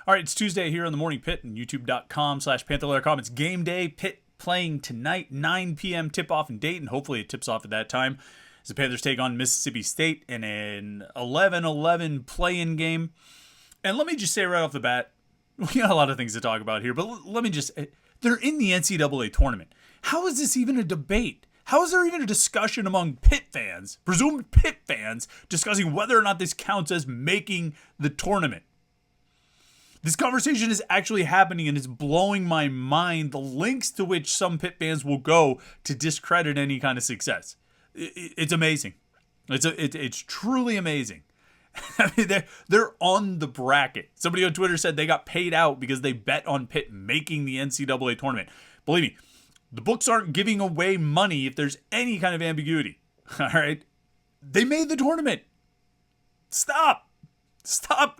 All right, it's Tuesday here on the Morning Pitt and youtube.com/Panther-Lair.com. It's game day. Pitt playing tonight, 9 p.m. tip-off in Dayton. Hopefully it tips off at that time as the Panthers take on Mississippi State in an 11-11 play-in game. And let me just say right off the bat, we got a lot of things to talk about here, but let me just, they're in the NCAA tournament. How is this even a debate? How is there even a discussion among Pitt fans, presumed Pitt fans, discussing whether or not this counts as making the tournament? This conversation is actually happening, and it's blowing my mind the lengths to which some Pitt fans will go to discredit any kind of success. It's amazing. It's truly amazing. I mean, they're on the bracket. Somebody on Twitter said they got paid out because they bet on Pitt making the NCAA tournament. Believe me, the books aren't giving away money if there's any kind of ambiguity. All right? They made the tournament. Stop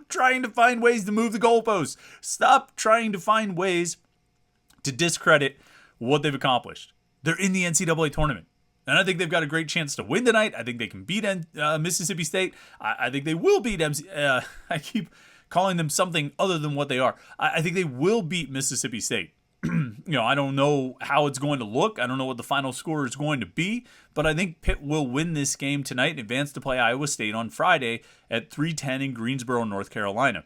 trying to find ways to move the goalposts. Stop trying to find ways to discredit what they've accomplished. They're in the NCAA tournament. And I think they've got a great chance to win tonight. I think they can beat Mississippi State. I think they will beat I keep calling them something other than what they are. I think they will beat Mississippi State. I don't know how it's going to look. I don't know what the final score is going to be. But I think Pitt will win this game tonight and advance to play Iowa State on Friday at 3:10 in Greensboro, North Carolina.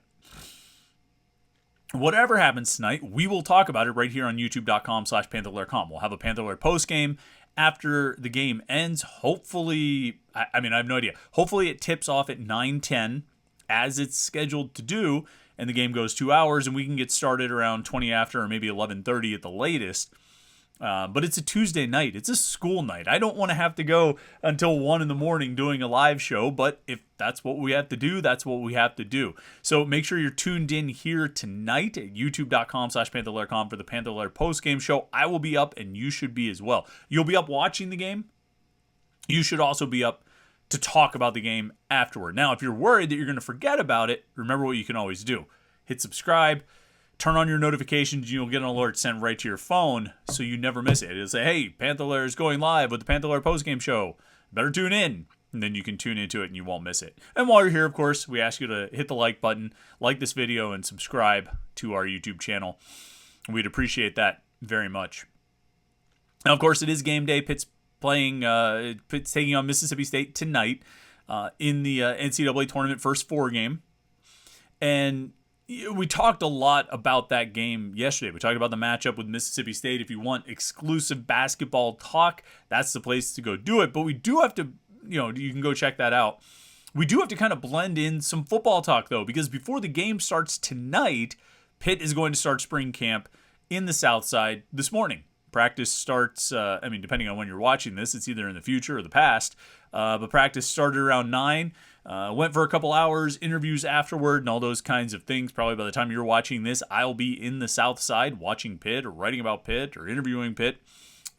Whatever happens tonight, we will talk about it right here on youtube.com/Panther-Lair.com. We'll have a Panther-Lair postgame after the game ends. Hopefully, I have no idea. Hopefully it tips off at 9:10 as it's scheduled to do, and the game goes 2 hours, and we can get started around 20 after or maybe 11:30 at the latest. But it's a Tuesday night. It's a school night. I don't want to have to go until 1 in the morning doing a live show, but if that's what we have to do, that's what we have to do. So make sure you're tuned in here tonight at youtube.com/Panther-Lair.com for the Panther-Lair postgame show. I will be up, and you should be as well. You'll be up watching the game. You should also be up to talk about the game afterward. Now, if you're worried that you're going to forget about it, remember what you can always do. Hit subscribe. Turn on your notifications. You'll get an alert sent right to your phone so you never miss it. It'll say, hey, Panther-Lair is going live with the Panther-Lair postgame show. Better tune in. And then you can tune into it and you won't miss it. And while you're here, of course, we ask you to hit the like button, like this video, and subscribe to our YouTube channel. We'd appreciate that very much. Now, of course, it is game day. Pitt's taking on Mississippi State tonight in the NCAA tournament first 4 game. And we talked a lot about that game yesterday. We talked about the matchup with Mississippi State. If you want exclusive basketball talk, that's the place to go do it. But we do have to, you can go check that out. We do have to kind of blend in some football talk, though, because before the game starts tonight, Pitt is going to start spring camp in the South Side this morning. Practice starts, depending on when you're watching this, it's either in the future or the past. But practice started around 9. Went for a couple hours, interviews afterward, and all those kinds of things. Probably by the time you're watching this, I'll be in the South Side watching Pitt or writing about Pitt or interviewing Pitt.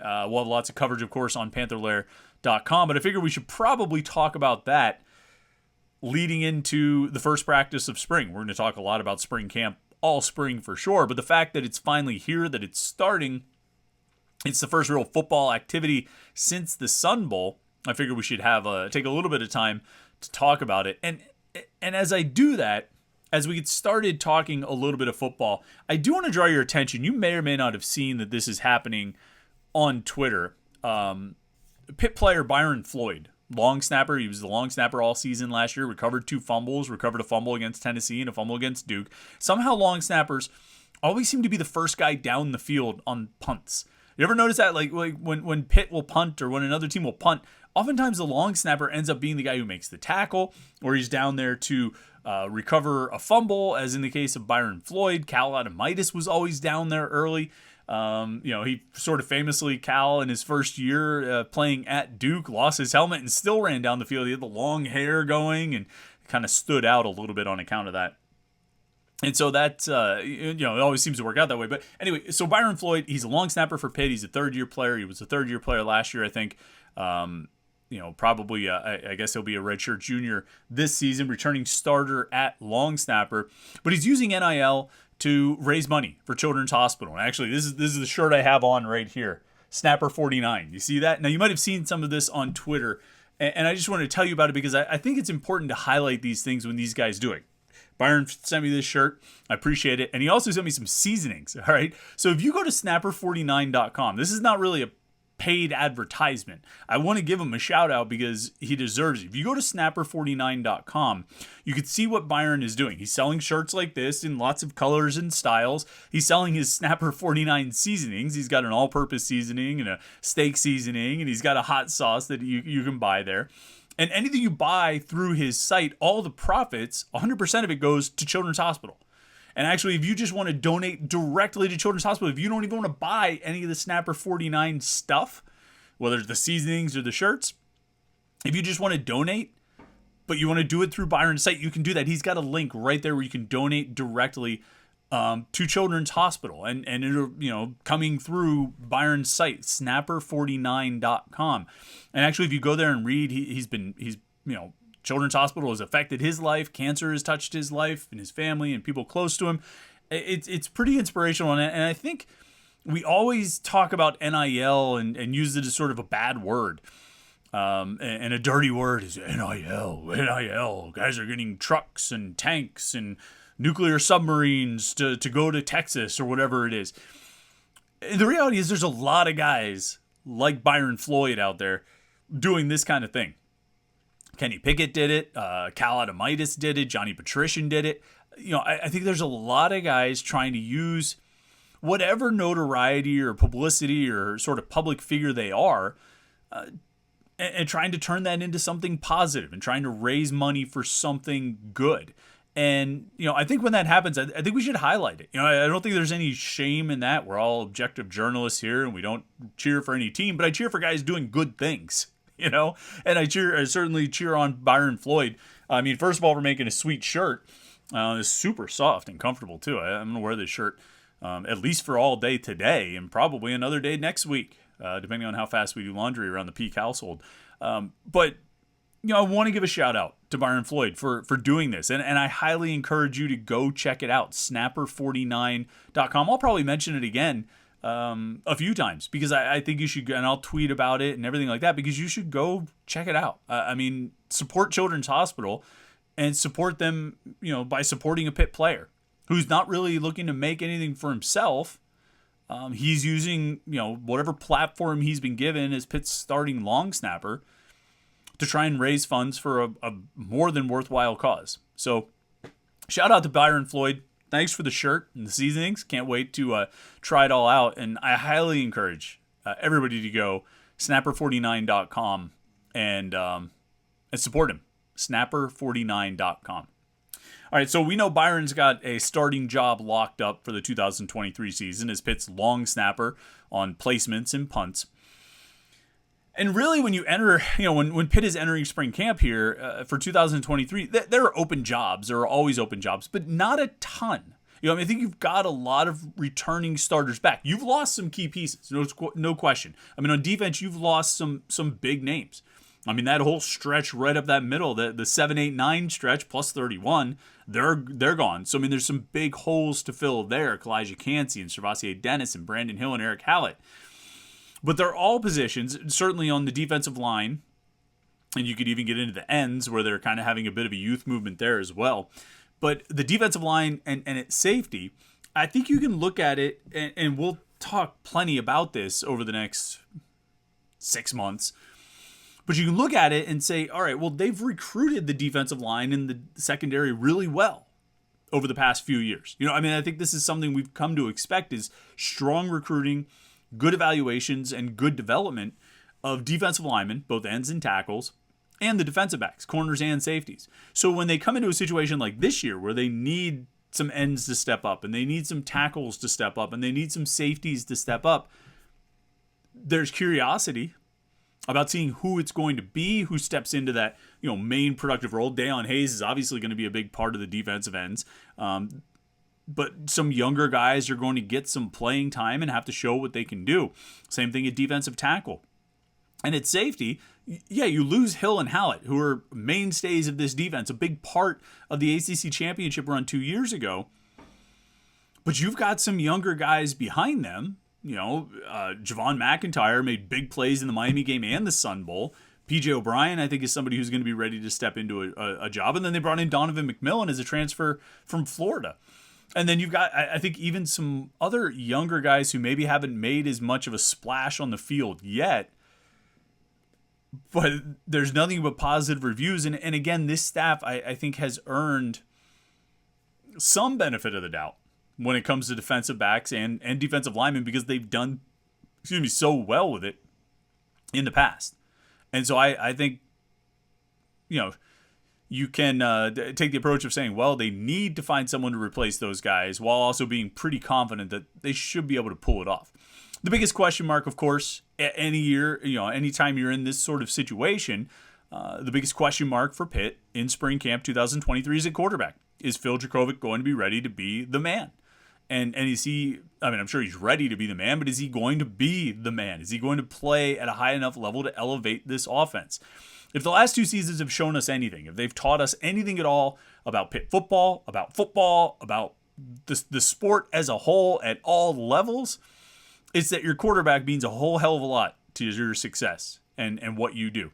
We'll have lots of coverage, of course, on Panther-Lair.com. But I figure we should probably talk about that leading into the first practice of spring. We're going to talk a lot about spring camp all spring for sure. But the fact that it's finally here, that it's starting, it's the first real football activity since the Sun Bowl. I figure we should take a little bit of time to talk about it. And as I do that, as we get started talking a little bit of football, I do want to draw your attention. You may or may not have seen that this is happening on Twitter. Pitt player Byron Floyd, long snapper. He was the long snapper all season last year. Recovered 2 fumbles. Recovered a fumble against Tennessee and a fumble against Duke. Somehow long snappers always seem to be the first guy down the field on punts. You ever notice that? Like when Pitt will punt or when another team will punt, oftentimes the long snapper ends up being the guy who makes the tackle, or he's down there to recover a fumble, as in the case of Byron Floyd. Cal Adamitis was always down there early. He sort of famously, Cal in his first year playing at Duke, lost his helmet and still ran down the field. He had the long hair going and kind of stood out a little bit on account of that. And so that, it always seems to work out that way. But anyway, so Byron Floyd, he's a long snapper for Pitt. He's a third-year player. He was a third-year player last year, I think. Probably, I guess he'll be a redshirt junior this season, returning starter at long snapper. But he's using NIL to raise money for Children's Hospital. And actually, this is the shirt I have on right here, Snapper 49. You see that? Now, you might have seen some of this on Twitter. And I just wanted to tell you about it because I think it's important to highlight these things when these guys do it. Byron sent me this shirt. I appreciate it. And he also sent me some seasonings. All right. So if you go to snapper49.com, this is not really a paid advertisement. I want to give him a shout out because he deserves it. If you go to snapper49.com, you can see what Byron is doing. He's selling shirts like this in lots of colors and styles. He's selling his Snapper 49 seasonings. He's got an all-purpose seasoning and a steak seasoning, and he's got a hot sauce that you can buy there. And anything you buy through his site, all the profits, 100% of it goes to Children's Hospital. And actually, if you just want to donate directly to Children's Hospital, if you don't even want to buy any of the Snapper 49 stuff, whether it's the seasonings or the shirts, if you just want to donate, but you want to do it through Byron's site, you can do that. He's got a link right there where you can donate directly to Children's Hospital. And it'll, coming through Byron's site, snapper49.com. And actually, if you go there and read, he's Children's Hospital has affected his life. Cancer has touched his life and his family and people close to him. It's pretty inspirational. And I think we always talk about NIL and use it as sort of a bad word. And a dirty word is NIL. NIL. Guys are getting trucks and tanks and nuclear submarines to go to Texas or whatever it is. And the reality is there's a lot of guys like Byron Floyd out there doing this kind of thing. Kenny Pickett did it. Cal Adamitis did it. Johnny Patrician did it. I think there's a lot of guys trying to use whatever notoriety or publicity or sort of public figure they are and trying to turn that into something positive and trying to raise money for something good. And, I think when that happens, I think we should highlight it. I don't think there's any shame in that. We're all objective journalists here and we don't cheer for any team, but I cheer for guys doing good things. And I certainly cheer on Byron Floyd. I mean, first of all, we're making a sweet shirt. It's super soft and comfortable, too. I'm going to wear this shirt at least for all day today and probably another day next week, depending on how fast we do laundry around the Peak household. But I want to give a shout out to Byron Floyd for doing this. And I highly encourage you to go check it out, snapper49.com. I'll probably mention it again a few times because I think you should, and I'll tweet about it and everything like that because you should go check it out. Support Children's Hospital and support them, by supporting a Pitt player who's not really looking to make anything for himself. He's using, whatever platform he's been given as Pitt's starting long snapper to try and raise funds for a more than worthwhile cause. So shout out to Byron Floyd. Thanks for the shirt and the seasonings. Can't wait to try it all out. And I highly encourage everybody to go snapper49.com and support him. Snapper49.com. All right, so we know Byron's got a starting job locked up for the 2023 season as Pitt's long snapper on placements and punts. And really, when you enter, when Pitt is entering spring camp here for 2023, there are open jobs. There are always open jobs, but not a ton. I think you've got a lot of returning starters back. You've lost some key pieces, no question. On defense, you've lost some big names. That whole stretch right up that middle, the 7, 8, 9 stretch plus 31, they're gone. So, there's some big holes to fill there. Kalijah Cansey and Servassier Dennis and Brandon Hill and Eric Hallett. But they're all positions, certainly on the defensive line, and you could even get into the ends where they're kind of having a bit of a youth movement there as well. But the defensive line and at safety, I think you can look at it, and we'll talk plenty about this over the next 6 months, but you can look at it and say, all right, well, they've recruited the defensive line and the secondary really well over the past few years. I think this is something we've come to expect is strong recruiting, good evaluations, and good development of defensive linemen, both ends and tackles, and the defensive backs, corners and safeties. So when they come into a situation like this year where they need some ends to step up and they need some tackles to step up and they need some safeties to step up, there's curiosity about seeing who it's going to be, who steps into that main productive role. Deion Hayes is obviously going to be a big part of the defensive ends. But some younger guys are going to get some playing time and have to show what they can do. Same thing at defensive tackle. And at safety, you lose Hill and Hallett, who are mainstays of this defense, a big part of the ACC championship run 2 years ago. But you've got some younger guys behind them. Javon McIntyre made big plays in the Miami game and the Sun Bowl. PJ O'Brien, I think, is somebody who's going to be ready to step into a job. And then they brought in Donovan McMillan as a transfer from Florida. And then you've got, I think, even some other younger guys who maybe haven't made as much of a splash on the field yet. But there's nothing but positive reviews. And again, this staff, I think, has earned some benefit of the doubt when it comes to defensive backs and defensive linemen, because they've done, so well with it in the past. And so I think, you can take the approach of saying, well, they need to find someone to replace those guys, while also being pretty confident that they should be able to pull it off. The biggest question mark, of course, any year, anytime you're in this sort of situation, the biggest question mark for Pitt in spring camp 2023 is at quarterback. Is Phil Dracovic going to be ready to be the man? And is he, I'm sure he's ready to be the man, but is he going to be the man? Is he going to play at a high enough level to elevate this offense? If the last 2 seasons have shown us anything, if they've taught us anything at all about Pitt football, about the sport as a whole at all levels, it's that your quarterback means a whole hell of a lot to your success and what you do.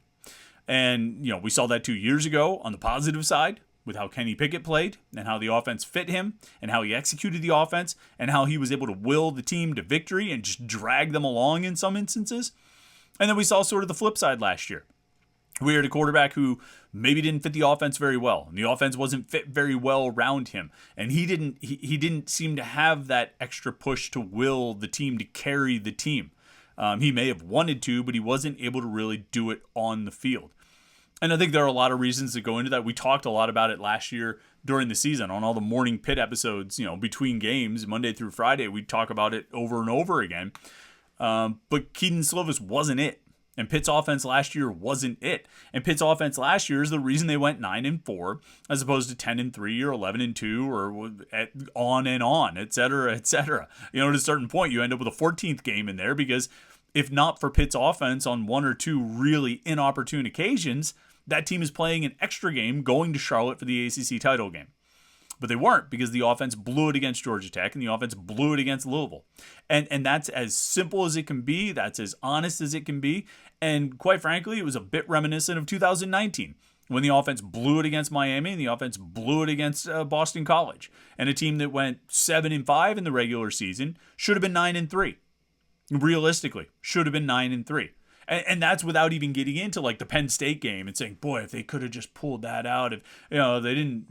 And, we saw that 2 years ago on the positive side with how Kenny Pickett played and how the offense fit him and how he executed the offense and how he was able to will the team to victory and just drag them along in some instances. And then we saw sort of the flip side last year. We had a quarterback who maybe didn't fit the offense very well, and the offense wasn't fit very well around him, and he didn't seem to have that extra push to will the team to carry the team. He may have wanted to, but he wasn't able to really do it on the field. And I think there are a lot of reasons that go into that. We talked a lot about it last year during the season on all the Morning Pitt episodes, between games, Monday through Friday. We'd talk about it over and over again. But Kedon Slovis wasn't it. And Pitt's offense last year wasn't it. And Pitt's offense last year is the reason they went 9-4 as opposed to 10-3 or 11-2 or on and on, et cetera, et cetera. At a certain point, you end up with a 14th game in there because if not for Pitt's offense on 1 or 2 really inopportune occasions, that team is playing an extra game going to Charlotte for the ACC title game. But they weren't, because the offense blew it against Georgia Tech and the offense blew it against Louisville. And that's as simple as it can be. That's as honest as it can be. And quite frankly, it was a bit reminiscent of 2019 when the offense blew it against Miami and the offense blew it against Boston College. And a team that went 7-5 in the regular season should have been 9-3. Realistically, should have been 9-3. And that's without even getting into like the Penn State game and saying, boy, if they could have just pulled that out, if they didn't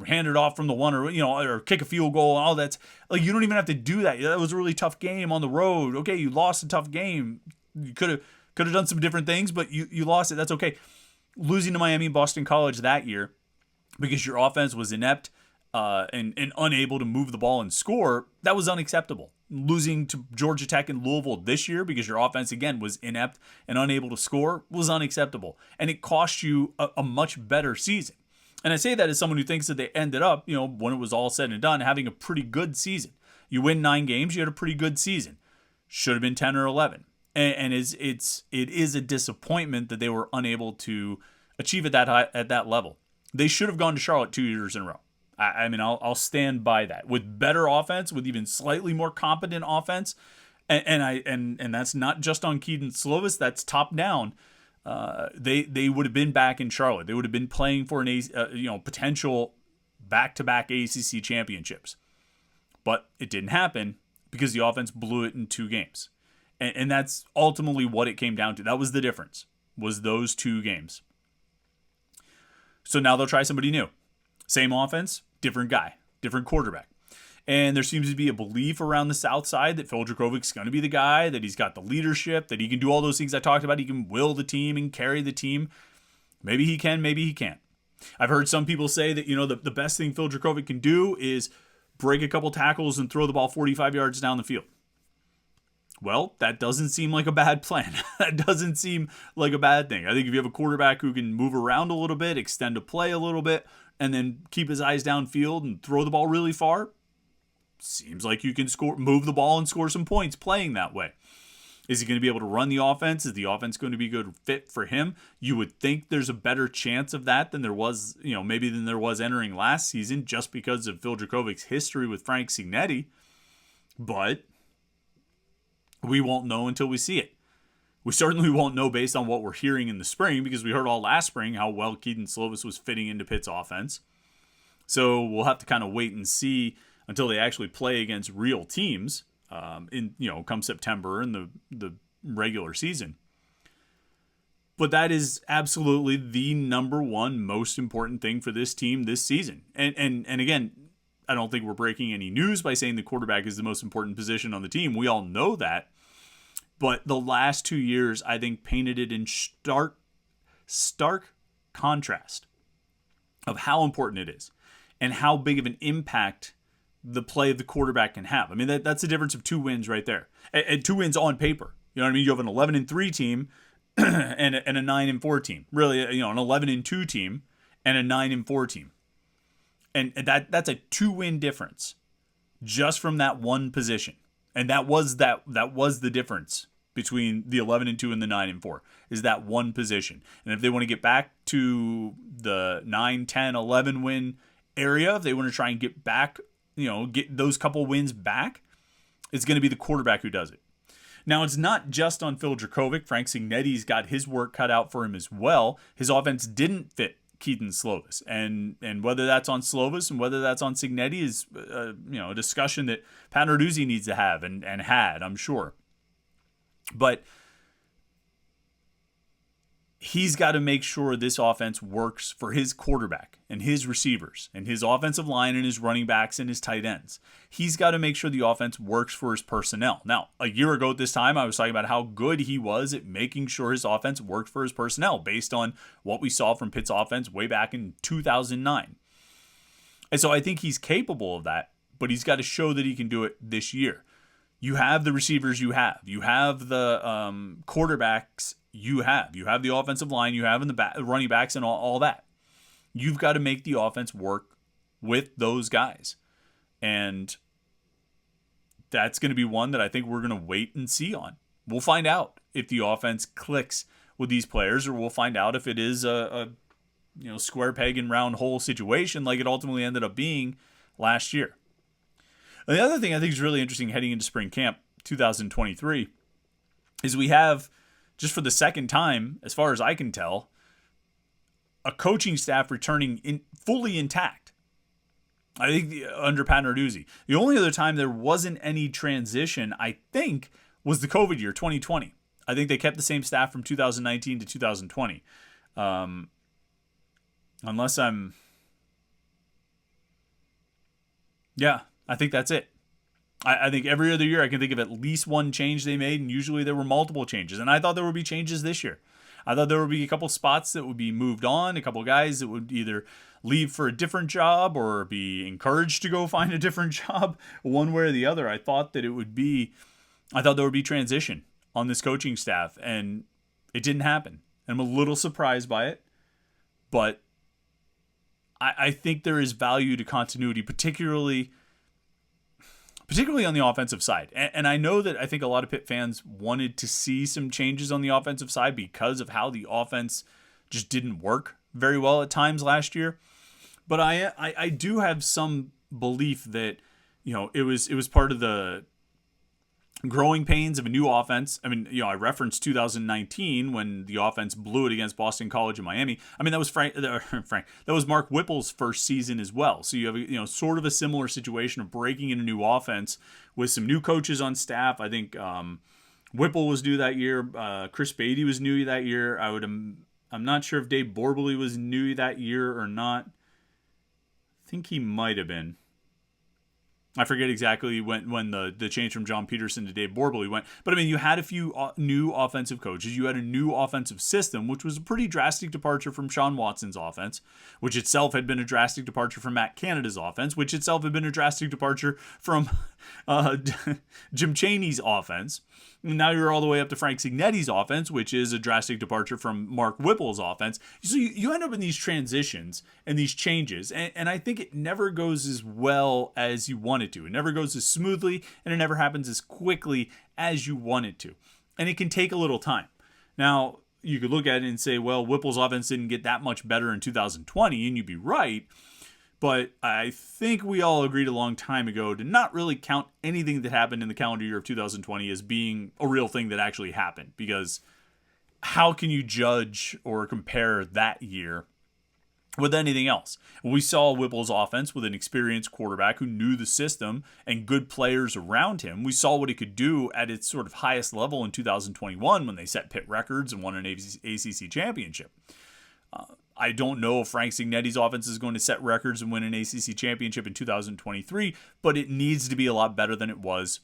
hand it off from the one or kick a field goal and all that. Like, you don't even have to do that. That was a really tough game on the road. Okay, you lost a tough game. You could have done some different things, but you lost it. That's okay. Losing to Miami and Boston College that year because your offense was inept and unable to move the ball and score, that was unacceptable. Losing to Georgia Tech and Louisville this year because your offense, again, was inept and unable to score was unacceptable. And it cost you a much better season. And I say that as someone who thinks that they ended up, when it was all said and done, having a pretty good season. You win 9 games, you had a pretty good season. Should have been 10 or 11. And it is a disappointment that they were unable to achieve at that level. They should have gone to Charlotte 2 years in a row. I'll stand by that. With better offense, with even slightly more competent offense, and that's not just on Kedon Slovis, that's top down. They would have been back in Charlotte. They would have been playing for an potential back-to-back ACC championships. But it didn't happen because the offense blew it in 2 games. And that's ultimately what it came down to. That was the difference, was those 2 games. So now they'll try somebody new. Same offense, different guy, different quarterback. And there seems to be a belief around the South Side that Phil Dracovic's going to be the guy, that he's got the leadership, that he can do all those things I talked about. He can will the team and carry the team. Maybe he can, maybe he can't. I've heard some people say that, the best thing Phil Dracovic can do is break a couple tackles and throw the ball 45 yards down the field. Well, that doesn't seem like a bad plan. That doesn't seem like a bad thing. I think if you have a quarterback who can move around a little bit, extend a play a little bit, and then keep his eyes downfield and throw the ball really far, seems like you can move the ball and score some points playing that way. Is he going to be able to run the offense? Is the offense going to be a good fit for him? You would think there's a better chance of that than there was, maybe than there was entering last season, just because of Phil Dracovic's history with Frank Cignetti. But we won't know until we see it. We certainly won't know based on what we're hearing in the spring, because we heard all last spring how well Keaton Slovis was fitting into Pitt's offense. So we'll have to kind of wait and see until they actually play against real teams come September in the regular season. But that is absolutely the number one most important thing for this team this season. And again, I don't think we're breaking any news by saying the quarterback is the most important position on the team. We all know that. But the last 2 years, I think, painted it in stark contrast of how important it is and how big of an impact the play of the quarterback can have. I mean, that's the difference of 2 wins right there. And 2 wins on paper. You know what I mean? You have an 11-3 team and a 9-4 team. Really, an 11-2 team and a 9-4 team. And that's a 2-win difference just from that one position. And that was the difference between the 11-2 and the 9-4, is that one position. And if they want to get back to the 9, 10, 11 win area, if they want to try and get back, get those couple wins back, it's going to be the quarterback who does it. Now, it's not just on Phil Dracovic. Frank Cignetti's got his work cut out for him as well. His offense didn't fit Keaton Slovis. And whether that's on Slovis and whether that's on Cignetti is a discussion that Pat Narduzzi needs to have and had, I'm sure. But he's got to make sure this offense works for his quarterback and his receivers and his offensive line and his running backs and his tight ends. He's got to make sure the offense works for his personnel. Now, a year ago at this time, I was talking about how good he was at making sure his offense worked for his personnel based on what we saw from Pitt's offense way back in 2009. And so I think he's capable of that, but he's got to show that he can do it this year. You have the receivers you have. You have the quarterbacks you have. You have the offensive line you have and the running backs and all that. You've got to make the offense work with those guys. And that's going to be one that I think we're going to wait and see on. We'll find out if the offense clicks with these players, or we'll find out if it is a square peg and round hole situation like it ultimately ended up being last year. And the other thing I think is really interesting heading into spring camp 2023 is we have, just for the second time, as far as I can tell, a coaching staff returning fully intact. I think under Pat Narduzzi. The only other time there wasn't any transition, I think, was the COVID year, 2020. I think they kept the same staff from 2019 to 2020. Unless I'm... Yeah, I think that's it. I think every other year I can think of at least one change they made, and usually there were multiple changes. And I thought there would be changes this year. I thought there would be a couple spots that would be moved on, a couple guys that would either leave for a different job or be encouraged to go find a different job, one way or the other. I thought there would be transition on this coaching staff, and it didn't happen. I'm a little surprised by it, but I think there is value to continuity, particularly on the offensive side. And I know that I think a lot of Pitt fans wanted to see some changes on the offensive side because of how the offense just didn't work very well at times last year. But I do have some belief that, it was part of the growing pains of a new offense. I mean, I referenced 2019 when the offense blew it against Boston College and Miami. I mean, that was Frank. That was Mark Whipple's first season as well. So you have sort of a similar situation of breaking in a new offense with some new coaches on staff. I think Whipple was new that year. Chris Beatty was new that year. I'm not sure if Dave Borbely was new that year or not. I think he might have been. I forget exactly when the change from John Peterson to Dave Borbely went. But, I mean, you had a few new offensive coaches. You had a new offensive system, which was a pretty drastic departure from Sean Watson's offense, which itself had been a drastic departure from Matt Canada's offense, which itself had been a drastic departure from Jim Chaney's offense. And now you're all the way up to Frank Cignetti's offense, which is a drastic departure from Mark Whipple's offense. So you end up in these transitions and these changes, and I think it never goes as well as you want it to. It never goes as smoothly, and it never happens as quickly as you want it to. And it can take a little time. Now, you could look at it and say, well, Whipple's offense didn't get that much better in 2020, and you'd be right. But I think we all agreed a long time ago to not really count anything that happened in the calendar year of 2020 as being a real thing that actually happened, because how can you judge or compare that year with anything else? We saw Whipple's offense with an experienced quarterback who knew the system and good players around him. We saw what he could do at its sort of highest level in 2021 when they set Pitt records and won an ACC championship. I don't know if Frank Cignetti's offense is going to set records and win an ACC championship in 2023, but it needs to be a lot better than it was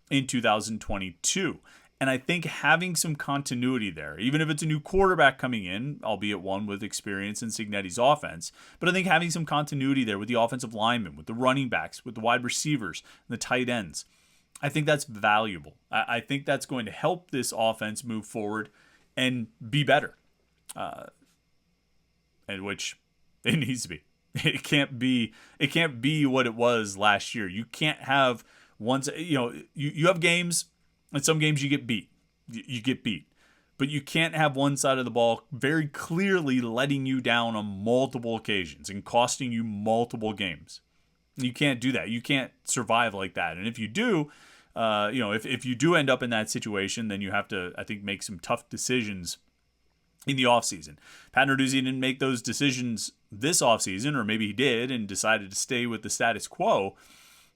in 2022. And I think having some continuity there, even if it's a new quarterback coming in, albeit one with experience in Cignetti's offense, but I think having some continuity there with the offensive linemen, with the running backs, with the wide receivers, and the tight ends, I think that's valuable. I think that's going to help this offense move forward and be better, and which it needs to be. It can't be what it was last year. You can't have you have games. In some games you get beat. You get beat. But you can't have one side of the ball very clearly letting you down on multiple occasions and costing you multiple games. You can't do that. You can't survive like that. And if you do, if you do end up in that situation, then you have to, I think, make some tough decisions in the offseason. Pat Narduzzi didn't make those decisions this offseason, or maybe he did and decided to stay with the status quo.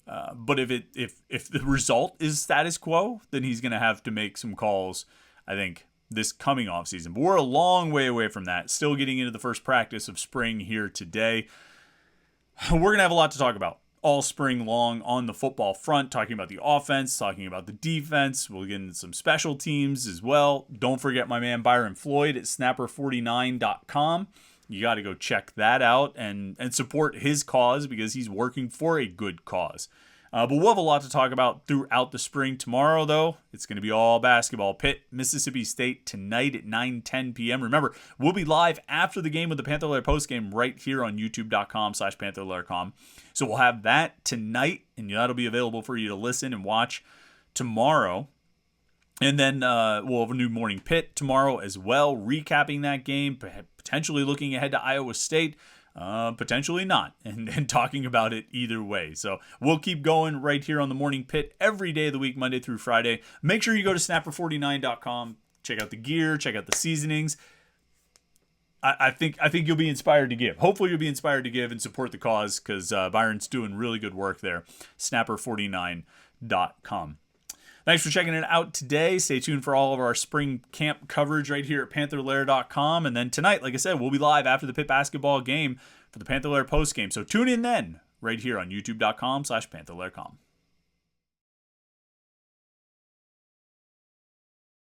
But if the result is status quo, then he's going to have to make some calls, I think, this coming offseason. But we're a long way away from that. Still getting into the first practice of spring here today. We're going to have a lot to talk about all spring long on the football front, talking about the offense, talking about the defense. We'll get into some special teams as well. Don't forget my man Byron Floyd at snapper49.com. You got to go check that out and support his cause because he's working for a good cause. But we'll have a lot to talk about throughout the spring. Tomorrow, though, it's going to be all basketball. Pitt, Mississippi State tonight at 9:10 p.m. Remember, we'll be live after the game with the Panther-Lair postgame right here on youtube.com/Panther-Lair.com. So we'll have that tonight, and that'll be available for you to listen and watch tomorrow. And then we'll have a new Morning Pitt tomorrow as well, recapping that game, potentially looking ahead to Iowa State, potentially not, and talking about it either way. So we'll keep going right here on the Morning Pitt every day of the week, Monday through Friday. Make sure you go to snapper49.com, check out the gear, check out the seasonings. I think you'll be inspired to give. Hopefully you'll be inspired to give and support the cause because Byron's doing really good work there. Snapper49.com. Thanks for checking it out today. Stay tuned for all of our spring camp coverage right here at Panther-Lair.com. And then tonight, like I said, we'll be live after the Pitt basketball game for the Panther-Lair postgame. So tune in then right here on youtube.com/Panther-Lair.com.